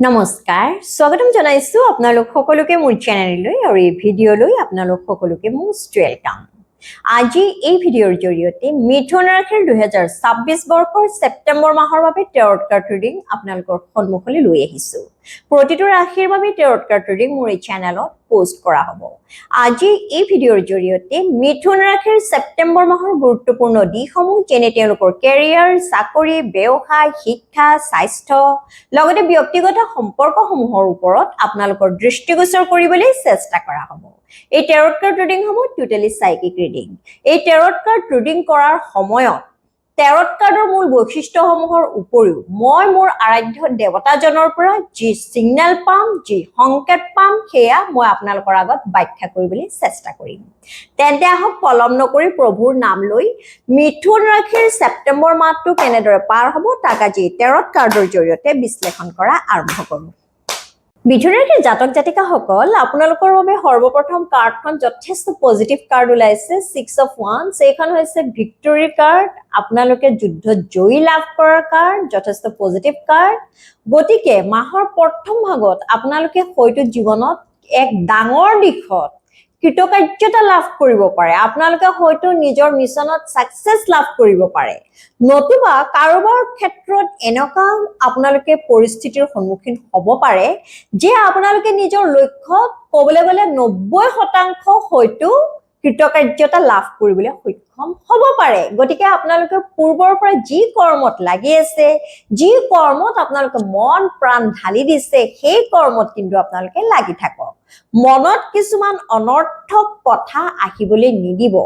নমস্কাৰ স্বাগতম জনাইছো আপোনালোক সকলোকে মোৰ চেনেললৈ আৰু এই ভিডিঅ'লৈ আপোনালোক সকলোকে মোষ্ট ওয়েলকাম। আজি এই ভিডিঅ'ৰ জৰিয়তে মিথুন ৰাশিৰ 2026 বৰ্ষৰ ছেপ্টেম্বৰ মাহৰ বাবে টেৰট কাৰ্ড ৰিডিং আপোনালোকৰ সন্মুখলৈ লৈ আহিছো। প্ৰতিটো ৰাশিৰ বাবে টেৰট কাৰ্ড ৰিডিং মোৰ এই চেনেলত পোষ্ট কৰা হ'ব। আজি এই ভিডিঅ'ৰ জৰিয়তে মিথুন ৰাশিৰ ছেপ্টেম্বৰ মাহৰ গুৰুত্বপূৰ্ণ দিশসমূহ যেনে তেওঁলোকৰ কেৰিয়াৰ, চাকৰি, ব্যৱসায়, শিক্ষা, স্বাস্থ্য লগতে ব্যক্তিগত সম্পৰ্কসমূহৰ ওপৰত আপোনালোকৰ দৃষ্টিগোচৰ কৰিবলৈ চেষ্টা কৰা হ'ব। এই টেৰট কাৰ্ড ৰিডিং হ'ব টোটেলি সাইকিক ৰিডিং। এই টেৰট কাৰ্ড ৰিডিং কৰাৰ সময়ত টেৰট কাৰ্ডৰ মূল বৈশিষ্ট্যসমূহৰ উপৰিও মই মোৰ আৰাধ্য দেৱতাজনৰ পৰা যি সিগনেল পাম, যি সংকেত পাম সেয়া মই আপোনালোকৰ আগত ব্যাখ্যা কৰিবলৈ চেষ্টা কৰিম। তেন্তে আহক পলম নকৰি প্ৰভুৰ নাম লৈ মিথুন ৰাশিৰ ছেপ্টেম্বৰ মাহটো কেনেদৰে পাৰ হ'ব তাক আজি টেৰট কাৰ্ডৰ জৰিয়তে বিশ্লেষণ কৰা আৰম্ভ কৰোঁ। মিথুন ৰাশিৰ জাতক জাতিকাসকল আপোনালোকৰ বাবে সৰ্বপ্ৰথম কাৰ্ডখন যথেষ্ট পজিটিভ কাৰ্ড ওলাইছে, 6 of Wands। এইখন হৈছে ভিক্টৰী কাৰ্ড, আপোনালোকে যুদ্ধত জয়ী লাভ কৰাৰ কাৰ্ড, যথেষ্ট পজিটিভ কাৰ্ড। গতিকে মাহৰ প্ৰথম ভাগত আপোনালোকে হয়তো জীৱনত এক ডাঙৰ দিশত কৃতকাৰ্যতা লাভ কৰিব পাৰে, আপোনালোকে হয়তো নিজৰ মিছনত সাকসেস লাভ কৰিব পাৰে, নতুবা কাৰোবাৰ ক্ষেত্ৰত এনেকুৱা আপোনালোকে পৰিস্থিতিৰ সন্মুখীন হ'ব পাৰে যে আপোনালোকে নিজৰ লক্ষ্যত ক'বলৈ গ'লে 90% হয়তো কৃতকাৰ্যতা লাভ কৰিবলৈ সক্ষম হ'ব পাৰে। গতিকে আপোনালোকে পূৰ্বৰ পৰা যি কৰ্মত লাগি আছে, যি কৰ্মত আপোনালোকে মন প্ৰাণ ঢালি দিছে সেই কৰ্মত কিন্তু আপোনালোকে লাগি থাকক। মনত কিছুমান অনৰ্থক কথা আহিবলৈ নিদিব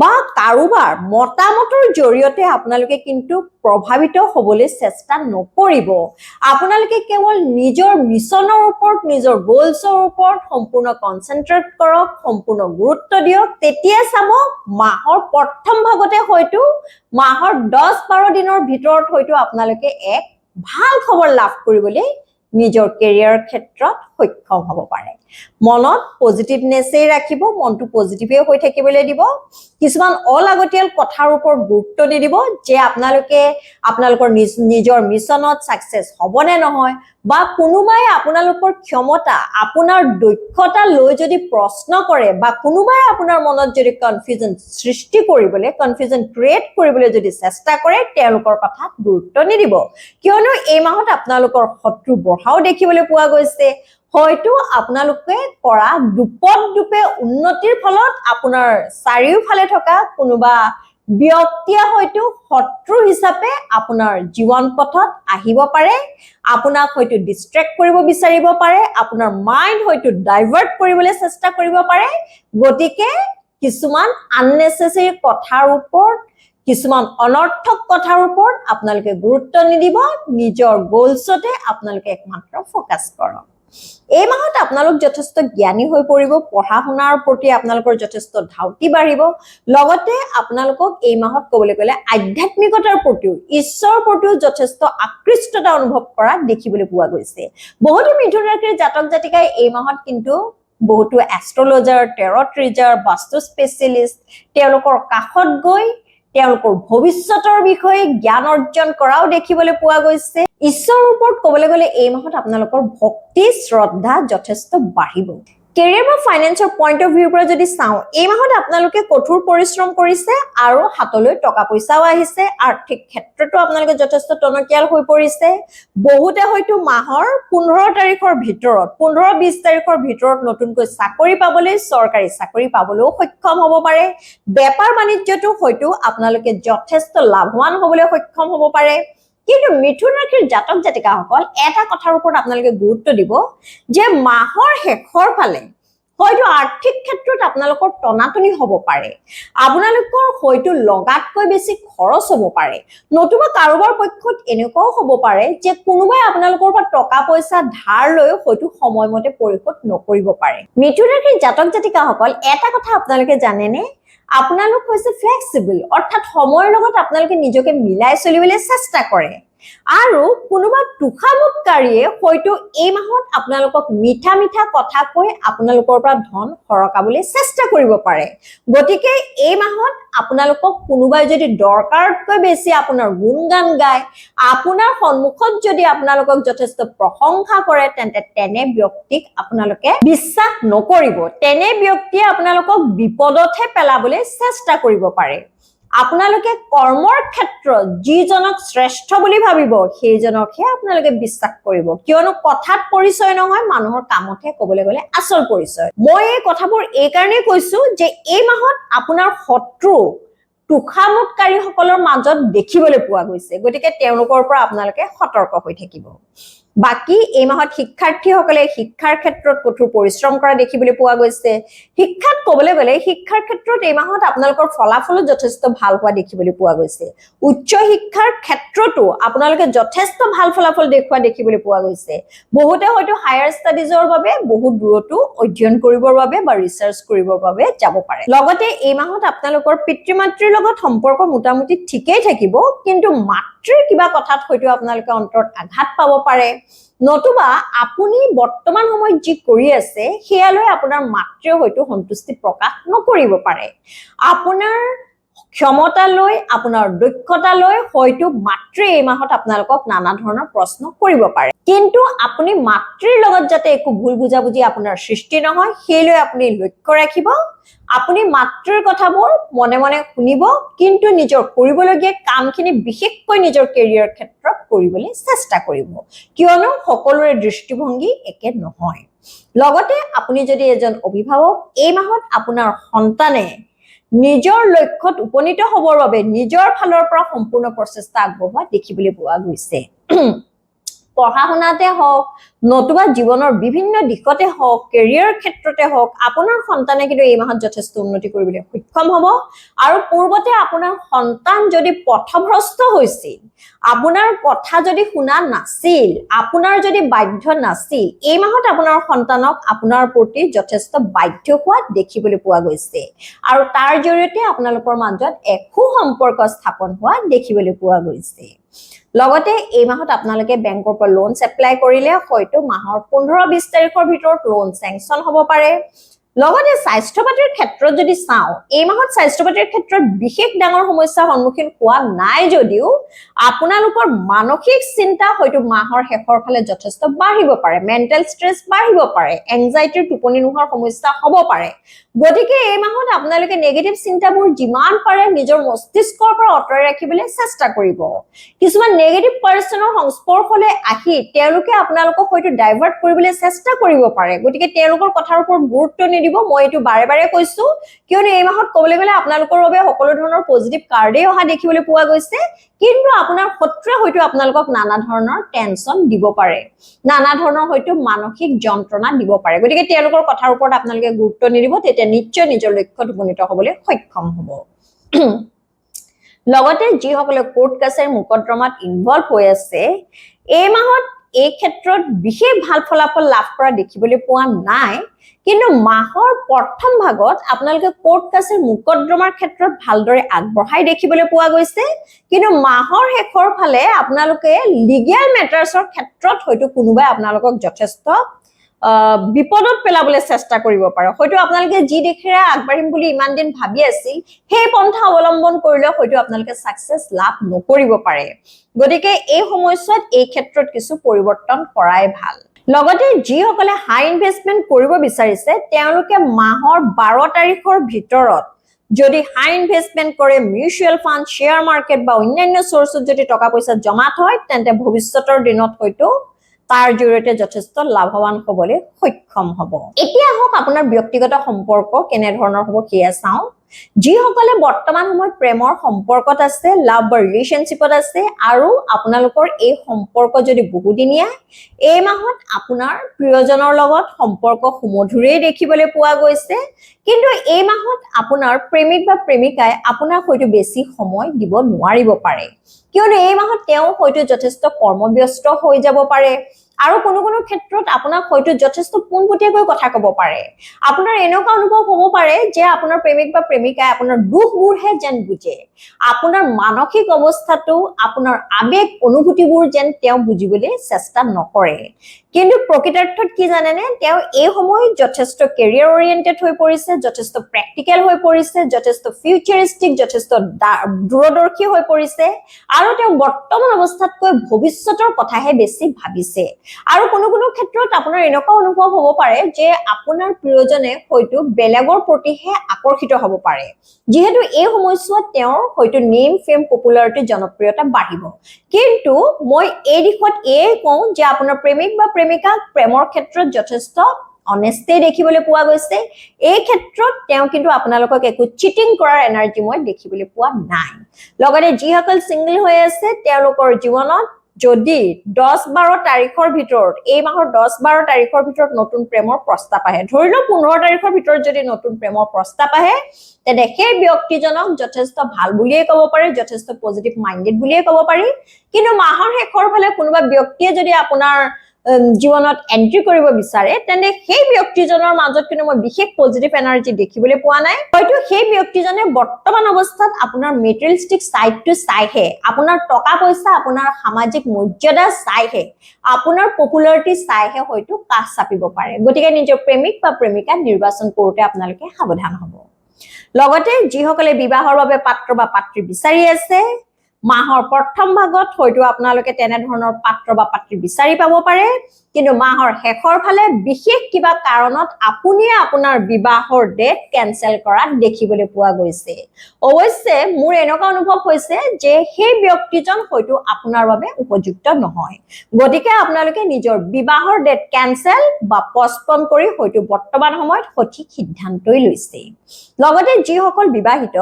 বা কাৰোবাৰ মতামতৰ জৰিয়তে আপোনালোকে কিন্তু প্ৰভাৱিত হ'বলৈ চেষ্টা নকৰিব। আপোনালোকে কেৱল নিজৰ মিছনৰ ওপৰত, নিজৰ গোলছৰ ওপৰত সম্পূৰ্ণ কনসেন্ট্ৰেট কৰক, সম্পূৰ্ণ গুৰুত্ব দিয়ক। তেতিয়া চাব মাহৰ প্ৰথম ভাগতে হয়তো মাহৰ 10-12 দিনৰ ভিতৰত হয়তো আপোনালোকে এক ভাল খবৰ লাভ কৰিবলৈ নিজৰ কেৰিয়াৰ ক্ষেত্ৰত সক্ষম হ'ব পাৰে। মনত পজিটিভনেছেই ৰাখিব, মনটো পজিটিভে হৈ থাকিবলৈ দিব। কিছুমান অলাগতিয়াল কথাৰ ওপৰত গুৰুত্ব নিদিব যে আপোনালোকে আপোনালোকৰ নিজৰ মিছনত সাকসেস হ'ব নে নহয়, বা কোনোবাই আপোনালোকৰ ক্ষমতা, আপোনাৰ দক্ষতা লৈ যদি প্ৰশ্ন কৰে বা কোনোবাই আপোনাৰ মনত যদি কনফিউজন সৃষ্টি কৰিবলৈ, কনফিউজন ক্ৰিয়েট কৰিবলৈ যদি চেষ্টা কৰে তেওঁলোকৰ কথাত গুৰুত্ব নিদিব, কিয়নো এই মাহত আপোনালোকৰ শত্ৰু বঢ়াও দেখিবলৈ পোৱা গৈছে। হয়তো আপোনালোকে কৰা দুপে উন্নতিৰ ফলত আপোনাৰ চাৰিওফালে থকা কোনোবা ব্যক্তিয়ে হয়তো শত্ৰু হিচাপে আপোনাৰ জীৱন পথত আহিব পাৰে, আপোনাক হয়তো ডিস্ট্ৰেক্ট কৰিব বিচাৰিব পাৰে, আপোনাৰ মাইন্ড হয়তো ডাইভাৰ্ট কৰিবলৈ চেষ্টা কৰিব পাৰে। গতিকে কিছুমান আননেসেসাৰী কথাৰ ওপৰত, কিছুমান অনৰ্থক কথাৰ ওপৰত আপোনালোকে গুৰুত্ব নিদিব, নিজৰ গোলছতে আপোনালোকে একমাত্ৰ ফোকাস কৰক। এই মাহত আপোনালোক যথেষ্ট জ্ঞানী হৈ পৰিব, পঢ়া শুনাৰ প্ৰতি আপোনালোকৰ যথেষ্ট ধাউতি বাঢ়িব, লগতে আপোনালোকক এই মাহত ক'বলৈ গ'লে আধ্যাত্মিকতাৰ প্ৰতিও, ঈশ্বৰৰ প্ৰতিও যথেষ্ট আকৃষ্টতা অনুভৱ কৰা দেখিবলৈ পোৱা গৈছে। বহুতো মিথুন ৰাশিৰ জাতক জাতিকাই এই মাহত কিন্তু বহুতো এষ্ট্ৰলজাৰ, টেৰট ৰিডাৰ, বাস্তু স্পেচিয়েলিষ্ট তেওঁলোকৰ কাষত গৈ তেওঁলোকৰ ভৱিষ্যতৰ বিষয়ে জ্ঞান অৰ্জন কৰাও দেখিবলৈ পোৱা গৈছে। ঈশ্বৰৰ ওপৰত ক'বলৈ গ'লে এই মাহত আপোনালোকৰ ভক্তি শ্ৰদ্ধা যথেষ্ট বাঢ়িব। কেৰিয়াৰ বা ফাইনেন্সৰ পইণ্ট অফ ভিউৰ পৰা যদি চাওঁ, এই মাহত আপোনালোকে কঠোৰ পৰিশ্ৰম কৰিছে আৰু হাতলৈ টকা পইচাও আহিছে। আৰ্থিক ক্ষেত্ৰতো আপোনালোকে যথেষ্ট টনকিয়াল হৈ পৰিছে। বহুতে হয়তো মাহৰ 15 তাৰিখৰ ভিতৰত, 15-20 তাৰিখৰ ভিতৰত নতুনকৈ চাকৰি পাবলৈ, চৰকাৰী চাকৰি পাবলৈও সক্ষম হ'ব পাৰে। বেপাৰ বাণিজ্যতো হয়তো আপোনালোকে যথেষ্ট লাভৱান হ'বলৈ সক্ষম হ'ব পাৰে। কিন্তু মিথুন ৰাশিৰ জাতক জাতিকাসকল এটা কথাৰ ওপৰত আপোনালোকে গুৰুত্ব দিব যে মাহৰ শেষৰ ফালে হয়তো আৰ্থিক ক্ষেত্ৰত আপোনালোকৰ টনাটনি হ'ব পাৰে, আপোনালোকৰ হয়তো লগাতকৈ বেছি খৰচ হ'ব পাৰে, নতুবা কাৰোবাৰ পক্ষত এনেকুৱাও হ'ব পাৰে যে কোনোবাই আপোনালোকৰ পৰা টকা পইচা ধাৰ লৈ হয়তো সময়মতে পৰিশোধ নকৰিব পাৰে। মিথুন ৰাশিৰ জাতক জাতিকাসকল এটা কথা আপোনালোকে জানেনে, আপোনালোক হৈছে ফ্লেক্সিবল, অৰ্থাৎ সময়ৰ লগত আপোনালোকে নিজকে মিলাই চলিবলৈ চেষ্টা কৰে। আৰু কোনোবা তুষামুৎকাৰীয়ে হয়তো এই মাহত আপোনালোকক মিঠা মিঠা কথা কৈ আপোনালোকৰ পৰা ধন সৰকাবলৈ চেষ্টা কৰিব পাৰে গতিকে এই মাহত আপোনালোকক কোনোবাই যদি দৰকাৰতকৈ বেছি আপোনাৰ গুণগান গায় আপোনাৰ সন্মুখত যদি আপোনালোকক যথেষ্ট প্ৰশংসা কৰে তেন্তে তেনে ব্যক্তিক আপোনালোকে বিশ্বাস নকৰিব তেনে ব্যক্তিয়ে আপোনালোকক বিপদতহে পেলাবলৈ চেষ্টা কৰিব পাৰে আপোনালোকে কৰ্মৰ ক্ষেত্ৰত যিজনক শ্ৰেষ্ঠ বুলি ভাবিব সেইজনকহে আপোনালোকে বিশ্বাস কৰিব কিয়নো কথাত পৰিচয় নহয় মানুহৰ কামতহে ক'বলৈ গ'লে আচল পৰিচয় মই এই কথাবোৰ এই কাৰণেই কৈছো যে এই মাহত আপোনাৰ শত্ৰু তুষামুৎকাৰীসকলৰ মাজত দেখিবলৈ পোৱা গৈছে গতিকে তেওঁলোকৰ পৰা আপোনালোকে সতৰ্ক হৈ থাকিব বাকি এই মাহত শিক্ষাৰ্থীসকলে শিক্ষাৰ ক্ষেত্ৰত কঠোৰ পৰিশ্ৰম কৰা দেখিবলৈ পোৱা গৈছে শিক্ষাত ক'বলৈ গ'লে শিক্ষাৰ ক্ষেত্ৰত এই মাহত আপোনালোকৰ ফলাফল যথেষ্ট ভাল হোৱা দেখিবলৈ পোৱা গৈছে উচ্চ শিক্ষাৰ ক্ষেত্ৰতো আপোনালোকে যথেষ্ট ভাল ফলাফল দেখুওৱা দেখিবলৈ পোৱা গৈছে বহুতে হয়তো হায়াৰ ষ্টাডিজৰ বাবে বহুত দূৰতো অধ্যয়ন কৰিবৰ বাবে বা ৰিচাৰ্চ কৰিবৰ বাবে যাব পাৰে লগতে এই মাহত আপোনালোকৰ পিতৃ-মাতৃৰ লগত সম্পৰ্ক মোটামুটি ঠিকেই থাকিব কিন্তু মাতৃৰ কিবা কথাত হয়তো আপোনালোকে অন্তৰত আঘাত পাব পাৰে নতুবা আপুনি বৰ্তমান সময়ত যি কৰি আছে সেয়ালৈ আপোনাৰ মাতৃয়ে হয়তো সন্তুষ্টি প্ৰকাশ নকৰিব পাৰে আপোনাৰ ক্ষমতালৈ আপোনাৰ দক্ষতালৈ হয়তো মাতৃ এই মাহত আপোনালোকক নানা ধৰণৰ প্ৰশ্ন কৰিব পাৰে কিন্তু আপুনি মাতৃৰ লগত যাতে একো ভুল বুজাবুজি আপোনাৰ সৃষ্টি নহয় সেইলৈ আপুনি লক্ষ্য ৰাখিব আপুনি মাতৃৰ কথাবোৰ মনে মনে শুনিব কিন্তু নিজৰ কৰিবলগীয়া কামখিনি বিশেষকৈ নিজৰ কেৰিয়াৰ ক্ষেত্ৰত কৰিবলৈ চেষ্টা কৰিব কিয়নো সকলোৰে দৃষ্টিভংগী একে নহয় লগতে আপুনি যদি এজন অভিভাৱক এই মাহত আপোনাৰ সন্তানে নিজৰ লক্ষ্যত উপনীত হ'বৰ বাবে নিজৰ ফালৰ পৰা সম্পূৰ্ণ প্ৰচেষ্টা আগবঢ়োৱা দেখিবলৈ পোৱা গৈছে পঢ়া শুনাতে হওক নতুবা জীৱনৰ বিভিন্ন দিশতে হওক কেৰিয়াৰ ক্ষেত্ৰতে হওক আপোনাৰ সন্তানে কিন্তু এই মাহত যথেষ্ট উন্নতি কৰিবলৈ সক্ষম হ'ব আৰু পূৰ্বতে আপোনাৰ সন্তান যদি পথভ্ৰষ্ট হৈছিল আপোনাৰ কথা যদি শুনা নাছিল আপোনাৰ যদি বাধ্য নাছিল এই মাহত আপোনাৰ সন্তানক আপোনাৰ প্ৰতি যথেষ্ট বাধ্য হোৱা দেখিবলৈ পোৱা গৈছে আৰু তাৰ জৰিয়তে আপোনালোকৰ মাজত এক সুসম্পৰ্ক স্থাপন হোৱা দেখিবলৈ পোৱা গৈছে লগতে এই মাহত আপোনালোকে বেংকৰ পৰা লোন এপ্লাই কৰিলে হয়তো মাহৰ 15-20 তাৰিখৰ ভিতৰত লোন স্যাংচন হ'ব পাৰে লগতে স্বাস্থ্য পাতিৰ ক্ষেত্ৰত যদি চাও এই মাহত স্বাস্থ্য পাতিৰ ক্ষেত্ৰত বিশেষ ডাঙৰ সমস্যাৰ সন্মুখীন হোৱা নাই যদিও আপোনালোকৰ মানসিক চিন্তা হয়তো মাহৰ শেষৰ ফালে যথেষ্ট বাঢ়িব পাৰে মেন্টাল ষ্ট্ৰেছ বাঢ়িব পাৰে এংজাইটিৰ টোপনি নোহোৱাৰ সমস্যা হ'ব পাৰে গতিকে এই মাহত আপোনালোকে নেগেটিভ চিন্তাবোৰ যিমান পাৰে নিজৰ মস্তিষ্কৰ পৰা আঁতৰাই ৰাখিবলৈ চেষ্টা কৰিব কিছুমান নেগেটিভ পাৰ্সনৰ সংস্পৰ্শলৈ আহি তেওঁলোকে আপোনালোকক হয়তো ডাইভাৰ্ট কৰিবলৈ চেষ্টা কৰিব পাৰে গতিকে তেওঁলোকৰ কথাৰ ওপৰত গুৰুত্ব নিদিব মই এটো বাৰে বাৰে কৈছো কিয়নো এই মাহত ক'বলৈ গ'লে আপোনালোকৰ বাবে সকলো ধৰণৰ পজিটিভ কাৰ্ডেই অহা দেখিবলৈ পোৱা গৈছে কিন্তু আপোনাৰ শত্ৰুৱে হয়তো আপোনালোকক নানা ধৰণৰ টেনচন দিব পাৰে নানা ধৰণৰ হয়তো মানসিক যন্ত্ৰণা দিব পাৰে গতিকে তেওঁলোকৰ কথাৰ ওপৰত আপোনালোকে গুৰুত্ব নিদিব তেতিয়া নিশ্চয় নিজৰ লক্ষ্যত উপনীত হ'বলৈ সক্ষম হ'ব লগতে যিসকলে কোৰ্ট কাছাৰী মোকদ্দমাত ইনভলভ হৈ আছে এই মাহত এই ক্ষেত্ৰত বিশেষ ভাল ফলাফল লাভ কৰা দেখিবলৈ পোৱা নাই কিন্তু মাহৰ প্ৰথম ভাগত আপোনালোকে কোৰ্ট কাছাৰী মোকদ্দমাৰ ক্ষেত্ৰত ভালদৰে আগবঢ়াই দেখিবলৈ পোৱা গৈছে কিন্তু মাহৰ শেষৰ ফালে আপোনালোকে লিগেল মেটাৰ্ছৰ ক্ষেত্ৰত হয়তো কোনোবাই আপোনালোকক যথেষ্ট বিপদত পেলাবলৈ চেষ্টা কৰিব পাৰে হয়তো আপোনালোকে যি দেখেৰে আগবাঢ়িম বুলি ইমান দিন ভাবি আছিল সেই পন্থা অৱলম্বন কৰিলে হয়তো আপোনালোকে সাকসেস লাভ নকৰিব পাৰে গতিকে এই সময়ছোৱাত এই ক্ষেত্ৰত কিছু পৰিৱৰ্তন কৰাই ভাল লগতে যিসকলে হাই ইনভেষ্টমেন্ট কৰিব বিচাৰিছে তেওঁলোকে মাহৰ 12 তাৰিখৰ ভিতৰত যদি হাই ইনভেষ্টমেন্ট কৰে মিউচুৱেল ফান্ড শেয়াৰ মাৰ্কেট বা অন্যান্য সোৰ্সত যদি টকা পইচা জমা থয় তেন্তে ভৱিষ্যতৰ দিনত হয়তো তাৰ জৰিয়তে যথেষ্ট লাভৱান হ'বলৈ সক্ষম হ'ব এতিয়া হওক আপোনাৰ ব্যক্তিগত সম্পৰ্ক কেনে ধৰণৰ হ'ব কিয়া চাও যিসকলে বৰ্তমান সময়ত প্ৰেমৰ সম্পৰ্কত আছে লাভ বা ৰিলেশনশ্বিপত আছে আৰু আপোনালোকৰ এই সম্পৰ্ক যদি বহুদিনীয়া এই মাহত আপোনাৰ প্ৰিয়জনৰ লগত সম্পৰ্ক সুমধুৰেই দেখিবলৈ পোৱা গৈছে কিন্তু এই মাহত আপোনাৰ প্ৰেমিক বা প্ৰেমিকাই আপোনাক হয়তো বেছি সময় দিব নোৱাৰিব পাৰে কিয়নো এই মাহত তেওঁ হয়তো যথেষ্ট কৰ্মব্যস্ত হৈ যাব পাৰে আৰু কোনো কোনো ক্ষেত্ৰত আপোনাক হয়তো যথেষ্ট পোনপটীয়াকৈ কথা ক'ব পাৰে আপোনাৰ এনেকুৱা অনুভৱ হ'ব পাৰে যে আপোনাৰ প্ৰেমিক বা প্ৰেমিকাই আপোনাৰ দুখবোৰহে যেন বুজে আপোনাৰ মানসিক অৱস্থাটো আপোনাৰ আবেগ অনুভূতিবোৰ যেন তেওঁ বুজিবলৈ চেষ্টা নকৰে কিন্তু প্ৰকৃতাৰ্থত কি জানেনে তেওঁ এই সময় যথেষ্ট কেৰিয়াৰ ওৰিয়েণ্টেড হৈ পৰিছে যথেষ্ট প্ৰেক্টিকেল হৈ পৰিছে যথেষ্ট ফিউচাৰিষ্টিক যথেষ্ট দূৰদৰ্শী হৈ পৰিছে আৰু তেওঁ বৰ্তমান অৱস্থাতকৈ ভৱিষ্যতৰ কথাহে বেছি ভাবিছে আৰু কোনো কোনো ক্ষেত্ৰত আপোনাৰ এনেকুৱা অনুভৱ হ'ব পাৰে যে আপোনাৰ প্ৰিয়জনে হয়তো বেলেগৰ প্ৰতিহে আকৰ্ষিত হ'ব পাৰে যিহেতু এই সময়ছোৱাত তেওঁৰ হয়তো নেম ফেম পপুলাৰিটি জনপ্ৰিয়তা বাঢ়িব কিন্তু মই এই দিশত এই কওঁ যে আপোনাৰ প্ৰেমিক বা প্ৰেমিকা প্ৰেমৰ ক্ষেত্ৰত যথেষ্ট অনেষ্টি দেখিবলৈ পোৱা গৈছে এই ক্ষেত্ৰত তেওঁ কিন্তু আপোনালোকক একো চিটিং কৰাৰ এনাৰ্জি মই দেখিবলৈ পোৱা নাই লগতে যিসকল সিঙ্গল হৈ আছে তেওঁলোকৰ জীৱনত যদি 10-12 তাৰিখৰ ভিতৰত এই মাহৰ 10-12 তাৰিখৰ ভিতৰত নতুন প্ৰেমৰ প্ৰস্তাৱ আহে ধৰি লওক 15 তাৰিখৰ ভিতৰত যদি নতুন প্ৰেমৰ প্ৰস্তাৱ আহে তেনে সেই ব্যক্তিজনক যথেষ্ট ভাল বুলিয়ে ক'ব পাৰি যথেষ্ট পজিটিভ মাইন্ডেড বুলিয়ে ক'ব পাৰি কিন্তু মাহৰ শেষৰ ফালে কোনোবা ব্যক্তিয়ে যদি আপোনাৰ জীৱনত এন্ট্ৰি কৰিব বিচাৰে তেনে সেই ব্যক্তিজনৰ মাজত কিন্তু মই বিশেষ পজিটিভ এনাৰ্জি দেখিবলৈ পোৱা নাই হয়তো সেই ব্যক্তিজনে বৰ্তমান অৱস্থাত আপোনাৰ মেটেৰিয়েলিষ্টিক সাইডটো চাইহে আপোনাৰ টকা পইচা আপোনাৰ সামাজিক মৰ্যাদা চাইহে আপোনাৰ পপুলাৰিটি চাইহে হয়তো কাষ চাপিব পাৰে গতিকে নিজৰ প্ৰেমিক বা প্ৰেমিকা নিৰ্বাচন কৰোঁতে আপোনালোকে সাৱধান হ'ব লগতে যিসকলে বিবাহৰ বাবে পাত্ৰ বা পাত্ৰী বিচাৰি আছে মাহৰ প্ৰথম ভাগত হয়তো আপোনালোকে তেনে ধৰণৰ পাত্ৰ বা পাত্ৰী বিচাৰি পাব পাৰে কিন্তু মাহৰ শেষৰ ফালে বিশেষ কিবা কাৰণত আপুনি আপোনাৰ বিবাহৰ ডেট কেনসেল কৰাত দেখিবলৈ পোৱা গৈছে অৱশ্যে মোৰ এনেকুৱা অনুভৱ হৈছে যে সেই ব্যক্তিজন হয়তো আপোনাৰ বাবে উপযুক্ত নহয় গতিকে আপোনালোকে নিজৰ বিবাহৰ ডেট কেনসেল বা পষ্টপন কৰি হয়তো বৰ্তমান সময়ত সঠিক সিদ্ধান্তই লৈছে লগতে যিসকল বিবাহিত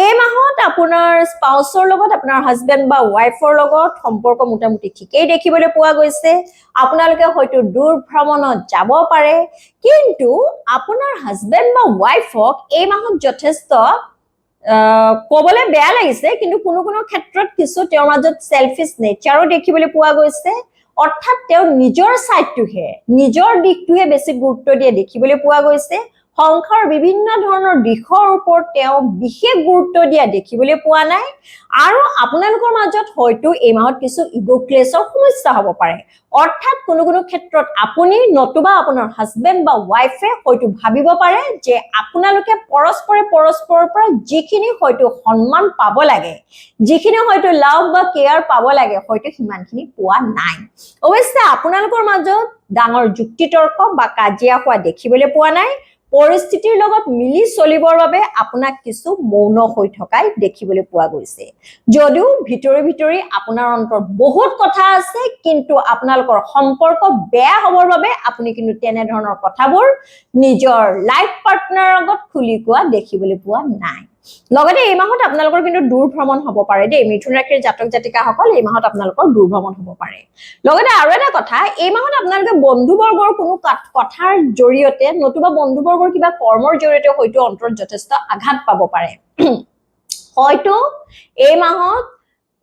এই মাহত আপোনাৰ স্পাউসৰ লগত আপোনাৰ হাজবেণ্ড বা ওয়াইফৰ লগত সম্পৰ্ক মোটামুটি ঠিকই দেখিবলৈ পোৱা গৈছে আপোনালোকে হয়তো দূৰ ভ্ৰমণত যাব পাৰে কিন্তু আপোনাৰ হাজবেণ্ড বা ওয়াইফক এই মাহত যথেষ্ট ক'বলৈ বেয়া লাগিছে কিন্তু কোনো কোনো ক্ষেত্ৰত কিছু তেওঁৰ মাজত সেলফিশ নেচাৰো দেখিবলৈ পোৱা গৈছে অৰ্থাৎ তেওঁ নিজৰ সাইডটোহে নিজৰ দিশটোহে বেছি গুৰুত্ব দিয়ে দেখিবলৈ পোৱা গৈছে সংসাৰ বিভিন্ন ধৰণৰ দিশৰ ওপৰত তেওঁ বিশেষ গুৰুত্ব দিয়া দেখিবলৈ পোৱা নাই আৰু আপোনালোকৰ মাজত হয়তো এই মাহত কিছু ইগো ক্লেশৰ সমস্যা হ'ব পাৰে অৰ্থাৎ কোনো কোনো ক্ষেত্ৰত আপুনি নতুবা আপোনাৰ হাজবেণ্ড বা ওয়াইফে হয়তো ভাবিব পাৰে যে আপোনালোকে পৰস্পৰৰ পৰা যিখিনি হয়তো সন্মান পাব লাগে যিখিনি হয়তো লাভ বা কেয়াৰ পাব লাগে হয়তো সিমানখিনি পোৱা নাই অৱশ্যে আপোনালোকৰ মাজত ডাঙৰ যুক্তিতৰ্ক বা কাজিয়া হোৱা দেখিবলৈ পোৱা নাই পৰিস্থিতিৰ লগত মিলি চলিবৰ বাবে আপোনাক কিছু মৌন হৈ থকাই দেখিবলৈ পোৱা গৈছে যদিও ভিতৰি আপোনাৰ অন্তৰত বহুত কথা আছে কিন্তু আপোনালোকৰ সম্পৰ্ক বেয়া হ'বৰ বাবে আপুনি কিন্তু তেনে ধৰণৰ কথাবোৰ নিজৰ লাইফ পাৰ্টনাৰৰ লগত খুলি কোৱা দেখিবলৈ পোৱা নাই লগতে এই মাহত আপোনালোকৰ কিন্তু দূৰ ভ্ৰমণ হ'ব পাৰে দেই মিথুন ৰাশিৰ জাতক জাতিকাসকল এই মাহত আপোনালোকৰ দূৰ ভ্ৰমণ হ'ব পাৰে লগতে আৰু এটা কথা এই মাহত আপোনালোকে বন্ধুবৰ্গৰ কোনো কথাৰ জৰিয়তে নতুবা বন্ধুবৰ্গৰ কিবা কৰ্মৰ জৰিয়তে হয়তো অন্তৰত যথেষ্ট আঘাত পাব পাৰে হয়তো এই মাহত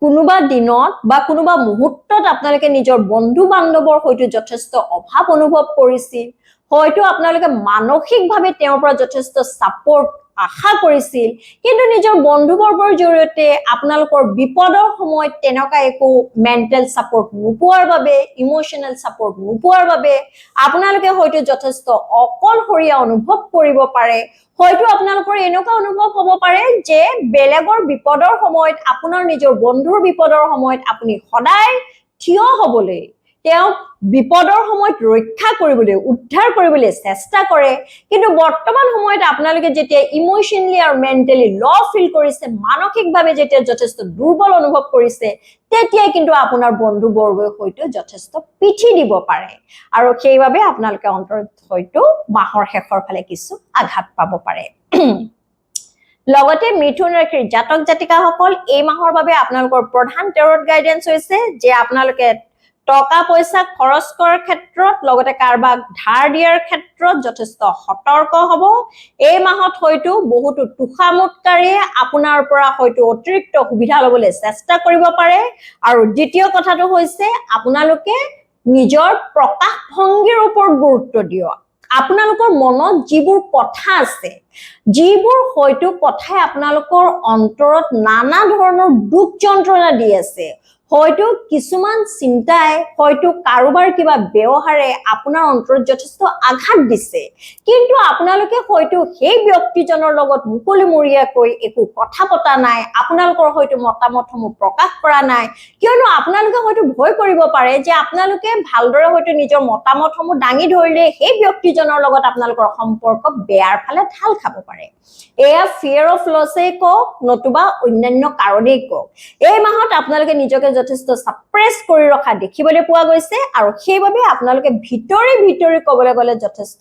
কোনোবা দিনত বা কোনোবা মুহূৰ্তত আপোনালোকে নিজৰ বন্ধু বান্ধৱৰ হয়তো যথেষ্ট অভাৱ অনুভৱ কৰিছিল হয়তো আপোনালোকে মানসিকভাৱে তেওঁৰ পৰা যথেষ্ট সাপোৰ্ট আশা কৰিছিল কিন্তু নিজৰ বন্ধুবৰ্গৰ জৰিয়তে আপোনালোকৰ বিপদৰ সময়ত তেনেকা একো মেন্টাল সাপোৰ্ট নোপোৱাৰ বাবে ইমোশনাল সাপোৰ্ট নোপোৱাৰ বাবে আপোনালোকে হয়তো যথেষ্ট অকলশৰীয়া অনুভৱ কৰিব পাৰে হয়তো আপোনালোকৰ এনেকুৱা অনুভৱ হ'ব পাৰে যে বেলেগৰ বিপদৰ সময়ত আপোনাৰ নিজৰ বন্ধুৰ বিপদৰ সময়ত আপুনি সদায় থিয় হ'বলৈ তেওঁ বিপদৰ সময়ত ৰক্ষা কৰিবলৈ উদ্ধাৰ কৰিবলৈ চেষ্টা কৰে কিন্তু বৰ্তমান সময়ত আপোনালোকে যেতিয়া ইমোশনালি আৰু মেন্টালি ল ফিল কৰিছে মানসিকভাৱে যেতিয়া যথেষ্ট দুৰ্বল অনুভৱ কৰিছে তেতিয়া কিন্তু আপোনাৰ বন্ধুবৰ্গই হয়তো যথেষ্ট পিঠি দিব পাৰে আৰু সেইভাবে আপোনালোকে অন্তৰত হয়তো মাহৰ শেষৰ ফালে কিছু আঘাত পাব পাৰে লগতে মিথুন ৰাশিৰ জাতক জাতিকাসকল এই মাহৰ বাবে আপোনালোকৰ প্ৰধান টেৰট গাইডেন্স হৈছে যে আপোনালোকে টকা পইচা খৰচ কৰাৰ ক্ষেত্ৰত লগতে কাৰবাক ধাৰ দিয়াৰ ক্ষেত্ৰত যথেষ্ট সতৰ্ক হ'ব এই মাহত হয়তো বহুতো তুষামুৎকাৰীয়ে আপোনাৰ পৰা হয়তো অতিৰিক্ত সুবিধা ল'বলৈ চেষ্টা কৰিব পাৰে আৰু দ্বিতীয় কথাটো হৈছে আপোনালোকে নিজৰ প্ৰকাশ ভংগীৰ ওপৰত গুৰুত্ব দিয়ক আপোনালোকৰ মনত যিবোৰ কথা আছে যিবোৰ হয়তো কথাই আপোনালোকৰ অন্তৰত নানা ধৰণৰ দুখ যন্ত্ৰণা দি আছে হয়তো কিছুমান চিন্তাই হয়তো কাৰোবাৰ কিবা ব্যৱহাৰে আপোনাৰ অন্তৰত যথেষ্ট আঘাত দিছে কিন্তু আপোনালোকে হয়তো সেই ব্যক্তিজনৰ লগত মুকলিমুৰীয়াকৈ একো কথা পতা নাই আপোনালোকৰ হয়তো মতামতসমূহ প্ৰকাশ কৰা নাই কিয়নো আপোনালোকে হয়তো ভয় কৰিব পাৰে যে আপোনালোকে ভালদৰে হয়তো নিজৰ মতামতসমূহ দাঙি ধৰিলে সেই ব্যক্তিজনৰ লগত আপোনালোকৰ সম্পৰ্ক বেয়াৰ ফালে ঢাল খাব পাৰে এয়া ফিয়াৰ অফ লছে কক নতুবা অন্যান্য কাৰণেই কক এই মাহত আপোনালোকে নিজকে যথেষ্ট সাপ্ৰেছ কৰি ৰখা দেখিবলৈ পোৱা গৈছে আৰু সেইবাবে আপোনালোকে ভিতৰি ক'বলৈ গ'লে যথেষ্ট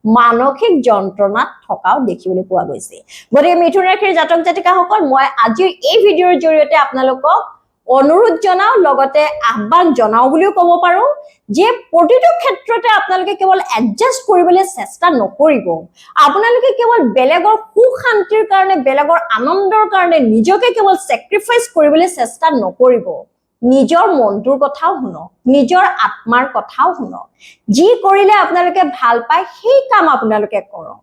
মানসিক যন্ত্ৰণাত থকাও দেখিবলৈ পোৱা গৈছে গতিকে মিথুন ৰাশিৰ জাতক জাতিকাসকল মই আজিৰ এই ভিডিঅ'ৰ জৰিয়তে আপোনালোকক অনুৰোধ জনাও লগতে আহ্বান জনাও বুলিও ক'ব পাৰো যে প্ৰতিটো ক্ষেত্ৰতে আপোনালোকে কেৱল এডজাষ্ট কৰিবলৈ চেষ্টা নকৰিব আপোনালোকে কেৱল বেলেগৰ সুখ শান্তিৰ কাৰণে বেলেগৰ আনন্দৰ কাৰণে নিজকে কেৱল স্যাক্ৰিফাইস কৰিবলৈ চেষ্টা নকৰিব নিজৰ মনটোৰ কথাও শুনক নিজৰ আত্মাৰ কথাও শুনক যি কৰিলে আপোনালোকে ভাল পায় সেই কাম আপোনালোকে কৰক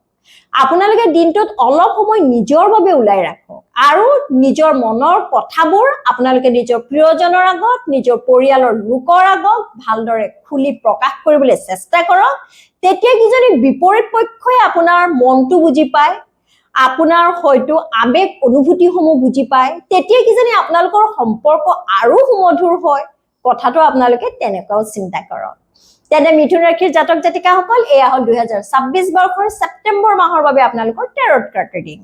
আপোনালোকে দিনটোত অলপ সময় নিজৰ বাবে উলাই ৰাখক আৰু নিজৰ মনৰ কথাবোৰ আপোনালোকে নিজৰ প্ৰিয়জনৰ আগত নিজৰ পৰিয়ালৰ লোকৰ আগত ভালদৰে খুলি প্ৰকাশ কৰিবলৈ চেষ্টা কৰক তেতিয়া কিজনী বিপৰীত পক্ষই আপোনাৰ মনটো বুজি পায় আপোনাৰ হয়তো আবেগ অনুভূতিসমূহ বুজি পায় তেতিয়া কিজনী আপোনালোকৰ সম্পৰ্ক আৰু সুমধুৰ হয় কথাটো আপোনালোকে তেনেকাও চিন্তা কৰক তেনে মিথুন ৰাশিৰ জাতক জাতিকাসকল এয়া হল 2026 বৰ্ষৰ সেপ্টেম্বৰ মাহৰ বাবে আপোনালোকৰ টেৰট কাৰ্ড ৰিডিং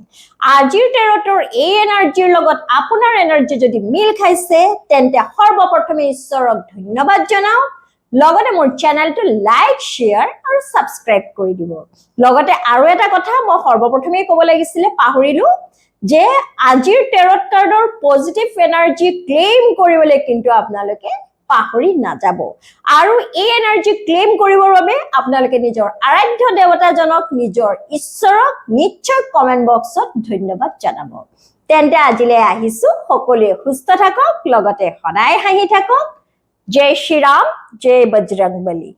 আজিৰ টেৰটৰ এই এনাৰ্জিৰ লগত আপোনাৰ এনাৰ্জি যদি মিল খাইছে তেন্তে সৰ্বপ্ৰথমে ঈশ্বৰক ধন্যবাদ জনাও লগতে মোৰ চেনেলটো লাইক শেয়াৰ আৰু সাবস্ক্ৰাইব কৰি দিব লগতে আৰু এটা কথা মই সৰ্বপ্ৰথমে ক'ব লাগিছিল পাহৰিলো যে আজিৰ টেৰট কাৰ্ডৰ পজিটিভ এনাৰ্জি ক্লেইম কৰিবলৈ কিন্তু আপোনালোকে পাহৰি নাযাব আৰু এই এনাৰ্জি ক্লেইম কৰিবৰ বাবে আপোনালোকে নিজৰ আৰাধ্য দেৱতাজনক নিজৰ ঈশ্বৰক নিশ্চয় কমেন্ট বক্সত ধন্যবাদ জনাব তেন্তে আজিলৈ আহিছো সকলোৱে সুস্থ থাকক লগতে সদায় হাঁহি থাকক জয় শ্ৰী ৰাম জয় বজৰংবলী